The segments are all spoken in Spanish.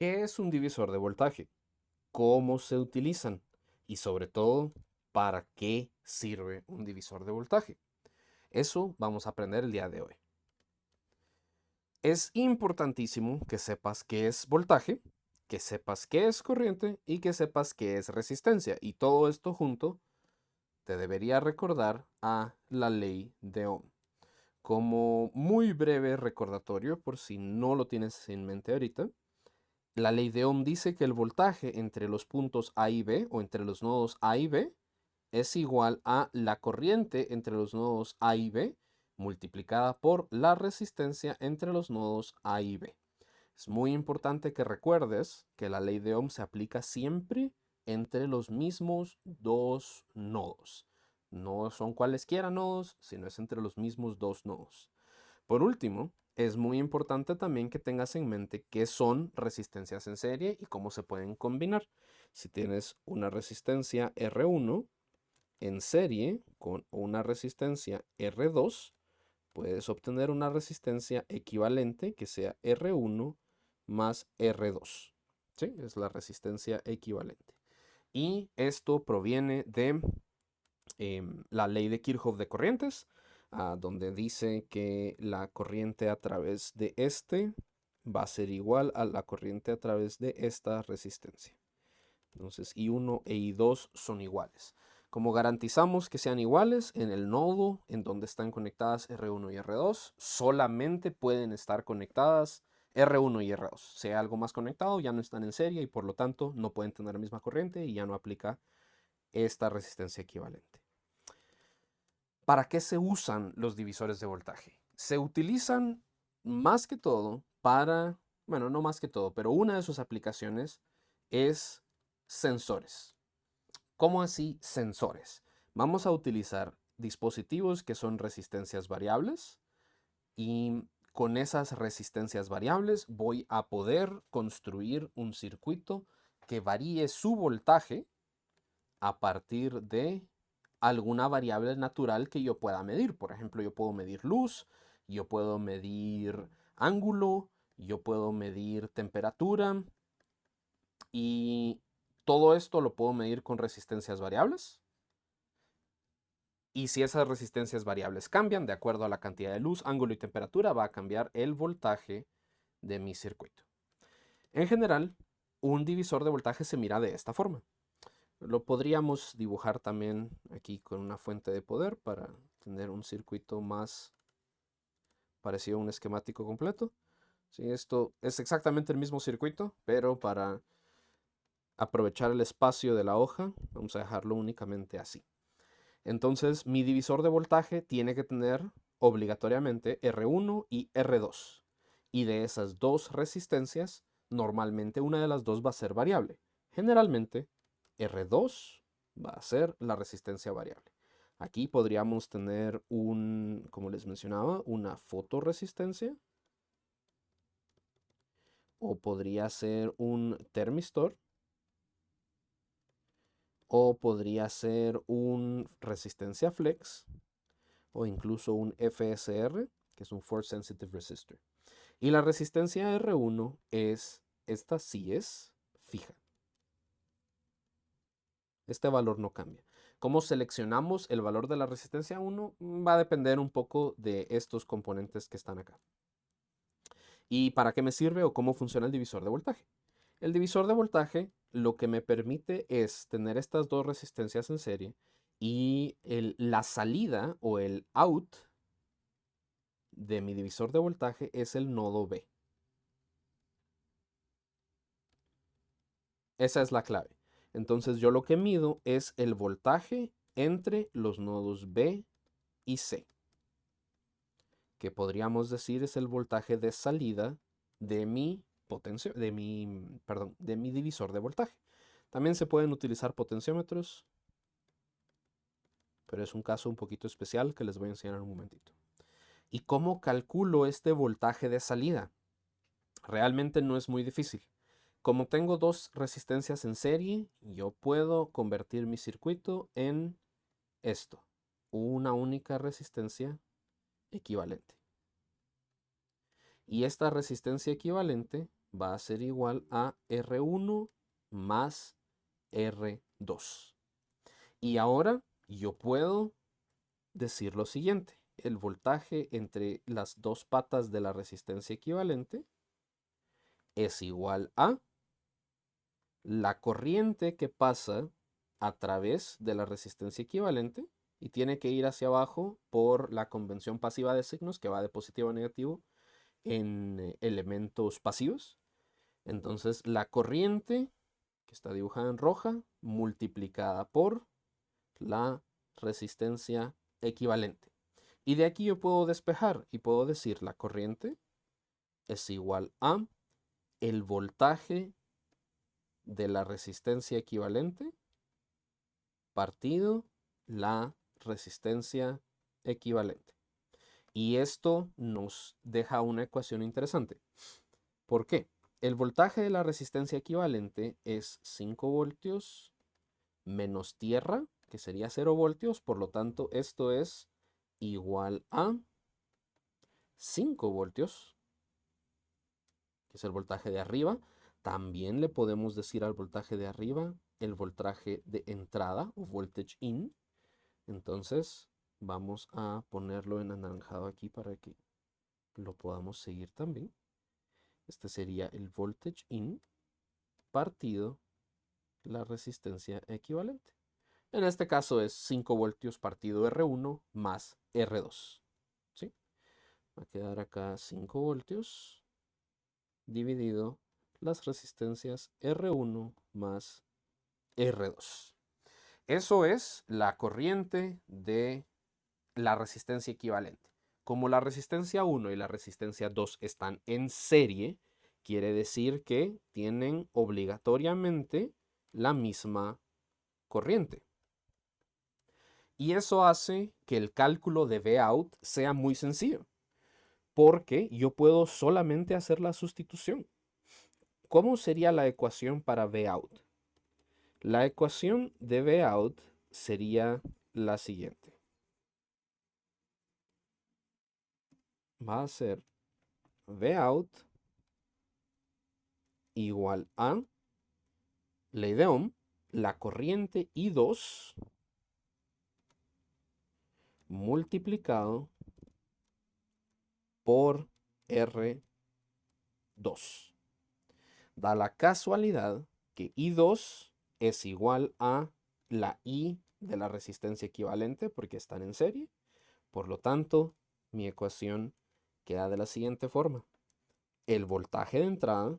¿Qué es un divisor de voltaje? ¿Cómo se utilizan? Y sobre todo, ¿para qué sirve un divisor de voltaje? Eso vamos a aprender el día de hoy. Es importantísimo que sepas qué es voltaje, que sepas qué es corriente y que sepas qué es resistencia. Y todo esto junto te debería recordar a la ley de Ohm. Como muy breve recordatorio, por si no lo tienes en mente ahorita, la ley de Ohm dice que el voltaje entre los puntos A y B o entre los nodos A y B es igual a la corriente entre los nodos A y B multiplicada por la resistencia entre los nodos A y B. Es muy importante que recuerdes que la ley de Ohm se aplica siempre entre los mismos dos nodos. No son cualesquiera nodos, sino es entre los mismos dos nodos. Por último, es muy importante también que tengas en mente qué son resistencias en serie y cómo se pueden combinar. Si tienes una resistencia R1 en serie con una resistencia R2, puedes obtener una resistencia equivalente que sea R1 más R2. ¿Sí? Es la resistencia equivalente. Y esto proviene de la ley de Kirchhoff de corrientes, donde dice que la corriente a través de este va a ser igual a la corriente a través de esta resistencia. Entonces, I1 e I2 son iguales. Como garantizamos que sean iguales, en el nodo en donde están conectadas R1 y R2, solamente pueden estar conectadas R1 y R2. Sea algo más conectado, ya no están en serie y por lo tanto no pueden tener la misma corriente y ya no aplica esta resistencia equivalente. ¿Para qué se usan los divisores de voltaje? Se utilizan más que todo para, bueno, no más que todo, pero una de sus aplicaciones es sensores. ¿Cómo así sensores? Vamos a utilizar dispositivos que son resistencias variables y con esas resistencias variables voy a poder construir un circuito que varíe su voltaje a partir de alguna variable natural que yo pueda medir. Por ejemplo, yo puedo medir luz, yo puedo medir ángulo, yo puedo medir temperatura y todo esto lo puedo medir con resistencias variables. Y si esas resistencias variables cambian de acuerdo a la cantidad de luz, ángulo y temperatura, va a cambiar el voltaje de mi circuito. En general, un divisor de voltaje se mira de esta forma. Lo podríamos dibujar también aquí con una fuente de poder para tener un circuito más parecido a un esquemático completo. Sí, esto es exactamente el mismo circuito, pero para aprovechar el espacio de la hoja, vamos a dejarlo únicamente así. Entonces, mi divisor de voltaje tiene que tener obligatoriamente R1 y R2. Y de esas dos resistencias, normalmente una de las dos va a ser variable. Generalmente, R2 va a ser la resistencia variable. Aquí podríamos tener como les mencionaba, una fotorresistencia. O podría ser un termistor. O podría ser un resistencia flex o incluso un FSR, que es un Force Sensitive Resistor. Y la resistencia R1 esta sí es fija. Este valor no cambia. ¿Cómo seleccionamos el valor de la resistencia 1? Va a depender un poco de estos componentes que están acá. ¿Y para qué me sirve o cómo funciona el divisor de voltaje? El divisor de voltaje lo que me permite es tener estas dos resistencias en serie y la salida o el out de mi divisor de voltaje es el nodo B. Esa es la clave. Entonces yo lo que mido es el voltaje entre los nodos B y C, que podríamos decir es el voltaje de salida de mi de mi divisor de voltaje. También se pueden utilizar potenciómetros, pero es un caso un poquito especial que les voy a enseñar en un momentito. ¿Y cómo calculo este voltaje de salida? Realmente no es muy difícil. Como tengo dos resistencias en serie, yo puedo convertir mi circuito en esto, una única resistencia equivalente. Y esta resistencia equivalente va a ser igual a R1 más R2. Y ahora yo puedo decir lo siguiente. El voltaje entre las dos patas de la resistencia equivalente es igual a la corriente que pasa a través de la resistencia equivalente y tiene que ir hacia abajo por la convención pasiva de signos que va de positivo a negativo en elementos pasivos. Entonces la corriente que está dibujada en roja multiplicada por la resistencia equivalente. Y de aquí yo puedo despejar y puedo decir la corriente es igual a el voltaje de la resistencia equivalente partido la resistencia equivalente. Y esto nos deja una ecuación interesante. ¿Por qué? El voltaje de la resistencia equivalente es 5 voltios menos tierra, que sería 0 voltios, por lo tanto esto es igual a 5 voltios, que es el voltaje de arriba. También le podemos decir al voltaje de arriba el voltaje de entrada o voltage in. Entonces vamos a ponerlo en anaranjado aquí para que lo podamos seguir también. Este sería el voltage in partido la resistencia equivalente. En este caso es 5 voltios partido R1 más R2. ¿Sí? Va a quedar acá 5 voltios dividido las resistencias R1 más R2. Eso es la corriente de la resistencia equivalente. Como la resistencia 1 y la resistencia 2 están en serie, quiere decir que tienen obligatoriamente la misma corriente. Y eso hace que el cálculo de Vout sea muy sencillo, porque yo puedo solamente hacer la sustitución. ¿Cómo sería la ecuación para Vout? La ecuación de Vout sería la siguiente. Va a ser Vout igual a ley de Ohm, la corriente I2 multiplicado por R2. Da la casualidad que I2 es igual a la I de la resistencia equivalente porque están en serie. Por lo tanto, mi ecuación queda de la siguiente forma. El voltaje de entrada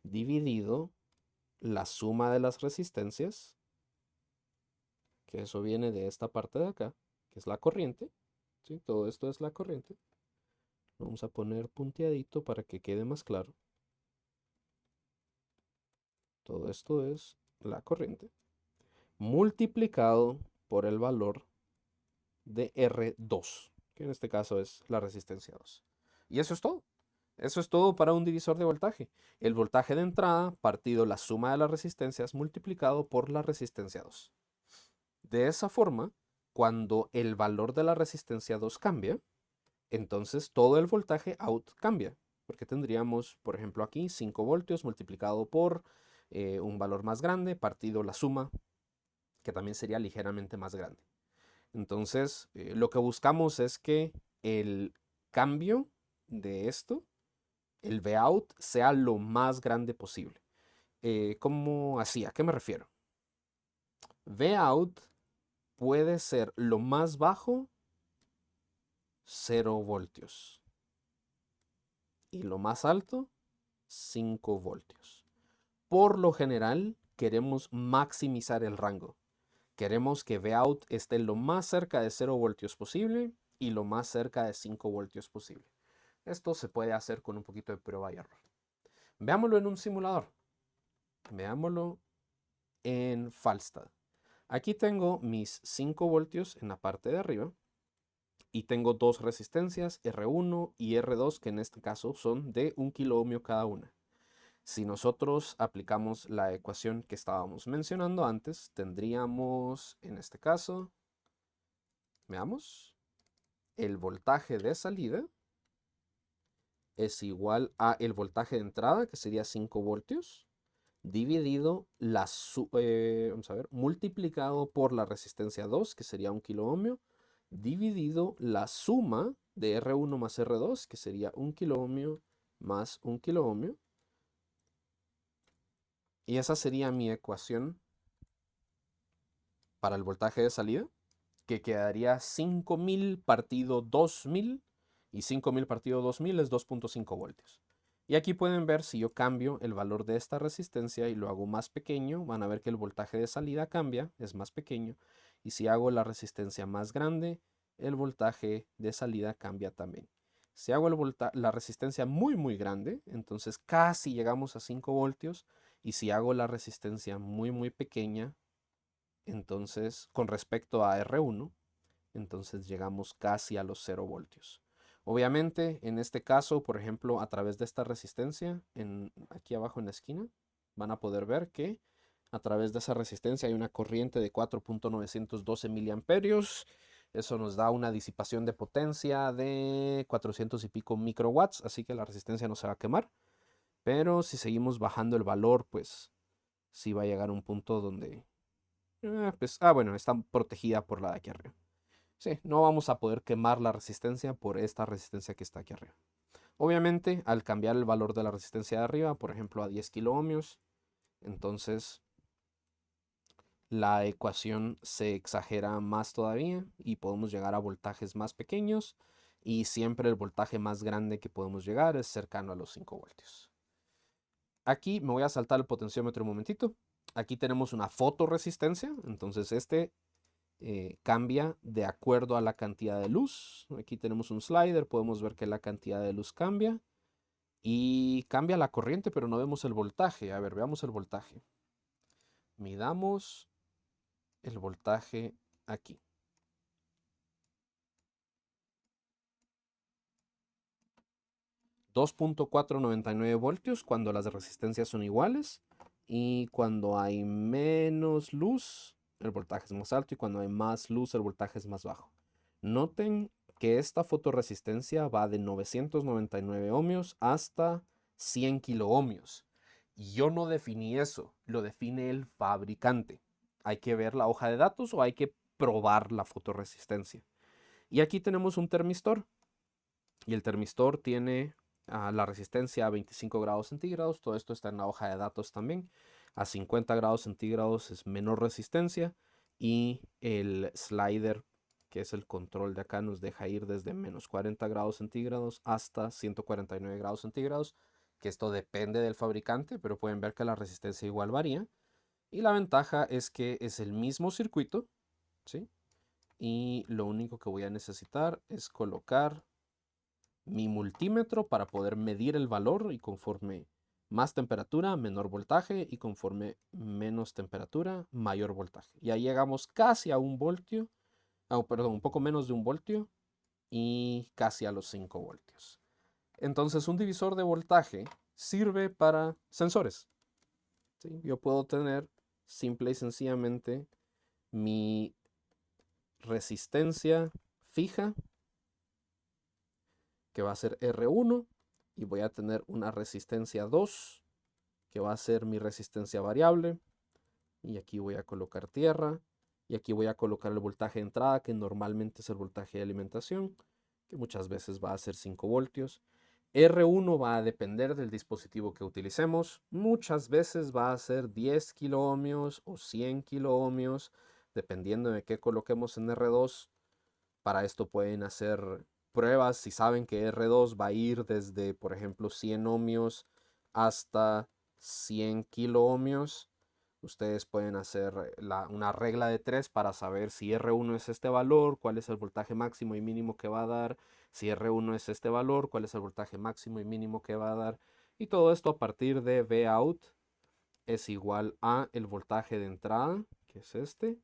dividido la suma de las resistencias, que eso viene de esta parte de acá, que es la corriente. ¿Sí? Todo esto es la corriente. Vamos a poner punteadito para que quede más claro. Todo esto es la corriente multiplicado por el valor de R2, que en este caso es la resistencia 2. Y eso es todo. Eso es todo para un divisor de voltaje. El voltaje de entrada partido la suma de las resistencias multiplicado por la resistencia 2. De esa forma, cuando el valor de la resistencia 2 cambia, entonces todo el voltaje out cambia. Porque tendríamos, por ejemplo, aquí 5 voltios multiplicado por un valor más grande partido la suma, que también sería ligeramente más grande. Entonces, lo que buscamos es que el cambio de esto, el Vout, sea lo más grande posible. ¿Cómo así? ¿A qué me refiero? Vout puede ser lo más bajo 0 voltios y lo más alto 5 voltios. Por lo general, queremos maximizar el rango. Queremos que Vout esté lo más cerca de 0 voltios posible y lo más cerca de 5 voltios posible. Esto se puede hacer con un poquito de prueba y error. Veámoslo en un simulador. Veámoslo en Falstad. Aquí tengo mis 5 voltios en la parte de arriba y tengo dos resistencias, R1 y R2, que en este caso son de 1 kiloohmio cada una. Si nosotros aplicamos la ecuación que estábamos mencionando antes, tendríamos en este caso, veamos, el voltaje de salida es igual a el voltaje de entrada, que sería 5 voltios, dividido vamos a ver, multiplicado por la resistencia 2, que sería 1 kilo ohmio, dividido la suma de R1 más R2, que sería 1 kilo ohmio más 1 kilo ohmio. Y esa sería mi ecuación para el voltaje de salida, que quedaría 5000 partido 2000, y 5000 partido 2000 es 2.5 voltios. Y aquí pueden ver, si yo cambio el valor de esta resistencia y lo hago más pequeño, van a ver que el voltaje de salida cambia, es más pequeño. Y si hago la resistencia más grande, el voltaje de salida cambia también. Si hago la resistencia muy grande, entonces casi llegamos a 5 voltios. Y si hago la resistencia muy pequeña, entonces con respecto a R1, entonces llegamos casi a los 0 voltios. Obviamente, en este caso, por ejemplo, a través de esta resistencia, aquí abajo en la esquina, van a poder ver que a través de esa resistencia hay una corriente de 4.912 miliamperios. Eso nos da una disipación de potencia de 400 y pico microwatts, así que la resistencia no se va a quemar. Pero si seguimos bajando el valor, pues sí va a llegar a un punto donde, bueno, está protegida por la de aquí arriba. Sí, no vamos a poder quemar la resistencia por esta resistencia que está aquí arriba. Obviamente, al cambiar el valor de la resistencia de arriba, por ejemplo, a 10 kilo ohmios, entonces la ecuación se exagera más todavía y podemos llegar a voltajes más pequeños, y siempre el voltaje más grande que podemos llegar es cercano a los 5 voltios. Aquí me voy a saltar el potenciómetro un momentito. Aquí tenemos una fotoresistencia, entonces cambia de acuerdo a la cantidad de luz. Aquí tenemos un slider, podemos ver que la cantidad de luz cambia y cambia la corriente, pero no vemos el voltaje. A ver, veamos el voltaje. Midamos el voltaje aquí. 2.499 voltios cuando las resistencias son iguales, y cuando hay menos luz el voltaje es más alto, y cuando hay más luz el voltaje es más bajo. Noten que esta fotorresistencia va de 999 ohmios hasta 100 kilo ohmios. Y yo no definí eso, lo define el fabricante. Hay que ver la hoja de datos o hay que probar la fotorresistencia. Y aquí tenemos un termistor. Y el termistor tiene la resistencia a 25 grados centígrados. Todo esto está en la hoja de datos también. A 50 grados centígrados es menor resistencia. Y el slider, que es el control de acá, nos deja ir desde menos 40 grados centígrados hasta 149 grados centígrados. Que esto depende del fabricante, pero pueden ver que la resistencia igual varía. Y la ventaja es que es el mismo circuito, ¿sí? Y lo único que voy a necesitar es colocar mi multímetro para poder medir el valor, y conforme más temperatura, menor voltaje, y conforme menos temperatura, mayor voltaje. Ya llegamos casi a 1 voltio, perdón, un poco menos de 1 voltio, y casi a los 5 voltios. Entonces, un divisor de voltaje sirve para sensores, ¿sí? Yo puedo tener simple y sencillamente mi resistencia fija, que va a ser R1, y voy a tener una resistencia 2, que va a ser mi resistencia variable, y aquí voy a colocar tierra, y aquí voy a colocar el voltaje de entrada, que normalmente es el voltaje de alimentación, que muchas veces va a ser 5 voltios. R1 va a depender del dispositivo que utilicemos. Muchas veces va a ser 10 kilo ohmios o 100 kilo ohmios, dependiendo de qué coloquemos en R2. Para esto pueden hacer pruebas. Si saben que R2 va a ir desde, por ejemplo, 100 ohmios hasta 100 kilo ohmios, ustedes pueden hacer una regla de 3 para saber si R1 es este valor, cuál es el voltaje máximo y mínimo que va a dar. Si R1 es este valor, cuál es el voltaje máximo y mínimo que va a dar. Y todo esto a partir de Vout es igual a el voltaje de entrada, que es este,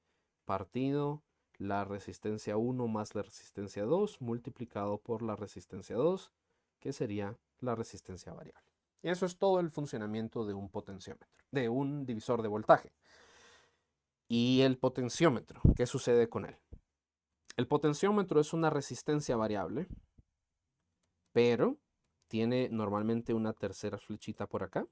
partido la resistencia 1 más la resistencia 2 multiplicado por la resistencia 2, que sería la resistencia variable. Y eso es todo el funcionamiento de un potenciómetro, de un divisor de voltaje. Y el potenciómetro, ¿qué sucede con él? El potenciómetro es una resistencia variable, pero tiene normalmente una tercera flechita por acá,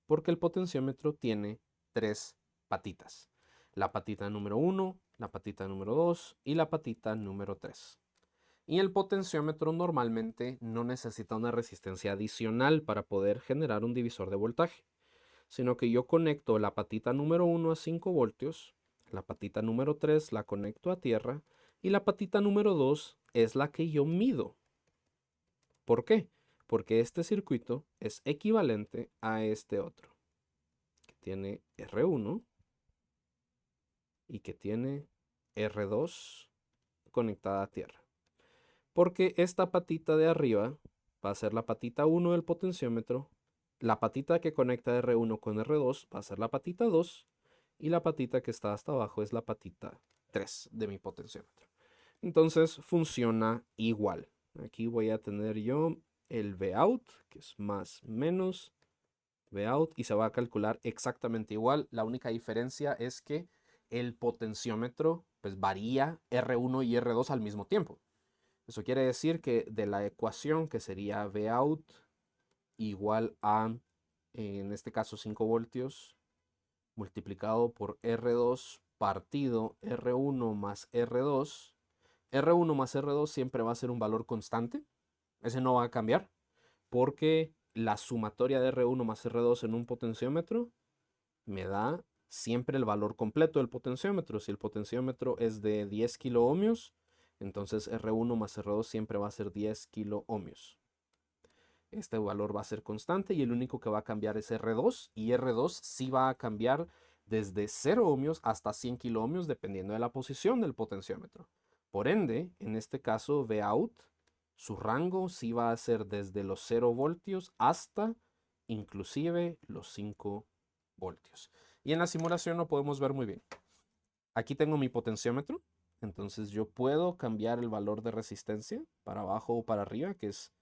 porque el potenciómetro tiene 3 patitas. La patita número 1, la patita número 2 y la patita número 3. Y el potenciómetro normalmente no necesita una resistencia adicional para poder generar un divisor de voltaje, sino que yo conecto la patita número 1 a 5 voltios, la patita número 3 la conecto a tierra y la patita número 2 es la que yo mido. ¿Por qué? Porque este circuito es equivalente a este otro, que tiene R1 y que tiene R2 conectada a tierra. Porque esta patita de arriba va a ser la patita 1 del potenciómetro, la patita que conecta R1 con R2 va a ser la patita 2 y la patita que está hasta abajo es la patita 3 de mi potenciómetro. Entonces funciona igual. Aquí voy a tener yo el Vout, que es más menos Vout, y se va a calcular exactamente igual. La única diferencia es que el potenciómetro pues varía R1 y R2 al mismo tiempo. Eso quiere decir que de la ecuación que sería Vout igual a, en este caso 5 voltios, multiplicado por R2 partido R1 más R2, R1 más R2 siempre va a ser un valor constante. Ese no va a cambiar porque la sumatoria de R1 más R2 en un potenciómetro me da siempre el valor completo del potenciómetro. Si el potenciómetro es de 10 kiloohmios, entonces R1 más R2 siempre va a ser 10 kiloohmios. Este valor va a ser constante y el único que va a cambiar es R2, y R2 sí va a cambiar desde 0 ohmios hasta 100 kiloohmios dependiendo de la posición del potenciómetro. Por ende, en este caso Vout, su rango sí va a ser desde los 0 voltios hasta inclusive los 5 voltios. Y en la simulación lo podemos ver muy bien. Aquí tengo mi potenciómetro, entonces yo puedo cambiar el valor de resistencia para abajo o para arriba, que es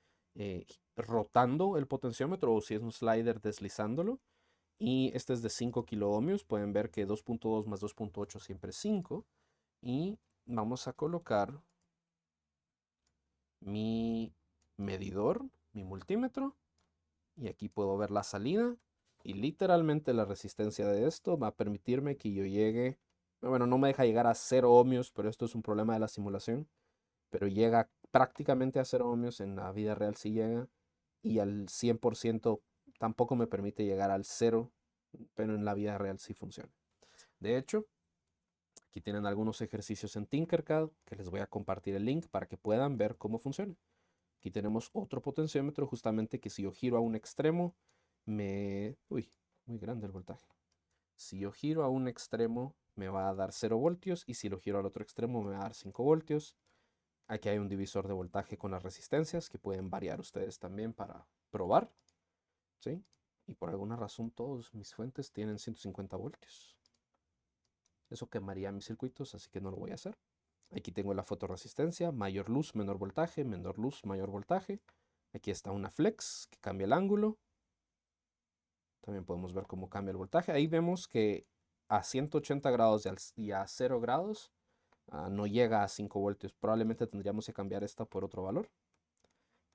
rotando el potenciómetro, o si es un slider deslizándolo. Y este es de 5 kiloohmios. Pueden ver que 2.2 más 2.8 siempre es 5. Y vamos a colocar mi medidor, mi multímetro. Y aquí puedo ver la salida. Y literalmente la resistencia de esto va a permitirme que yo llegue, bueno, no me deja llegar a 0 ohmios, pero esto es un problema de la simulación. Pero llega prácticamente a 0 ohmios, en la vida real sí llega. Y al 100% tampoco me permite llegar al 0, pero en la vida real sí funciona. De hecho, aquí tienen algunos ejercicios en Tinkercad que les voy a compartir el link para que puedan ver cómo funciona. Aquí tenemos otro potenciómetro, justamente que si yo giro a un extremo, Uy, muy grande el voltaje. Si yo giro a un extremo, me va a dar 0 voltios, y si lo giro al otro extremo, me va a dar 5 voltios. Aquí hay un divisor de voltaje con las resistencias que pueden variar ustedes también para probar, ¿sí? Y por alguna razón todos mis fuentes tienen 150 voltios. Eso quemaría mis circuitos, así que no lo voy a hacer. Aquí tengo la fotorresistencia, mayor luz, menor voltaje, menor luz, mayor voltaje. Aquí está una flex que cambia el ángulo. También podemos ver cómo cambia el voltaje. Ahí vemos que a 180 grados y a 0 grados no llega a 5 voltios. Probablemente tendríamos que cambiar esta por otro valor.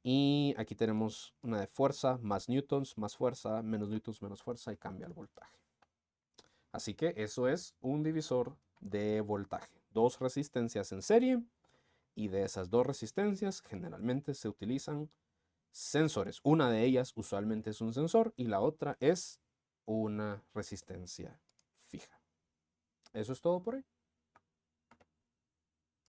Y aquí tenemos una de fuerza, más newtons, más fuerza, menos newtons, menos fuerza, y cambia el voltaje. Así que eso es un divisor de voltaje. Dos resistencias en serie, y de esas dos resistencias generalmente se utilizan sensores. Una de ellas usualmente es un sensor y la otra es una resistencia fija. Eso es todo por hoy.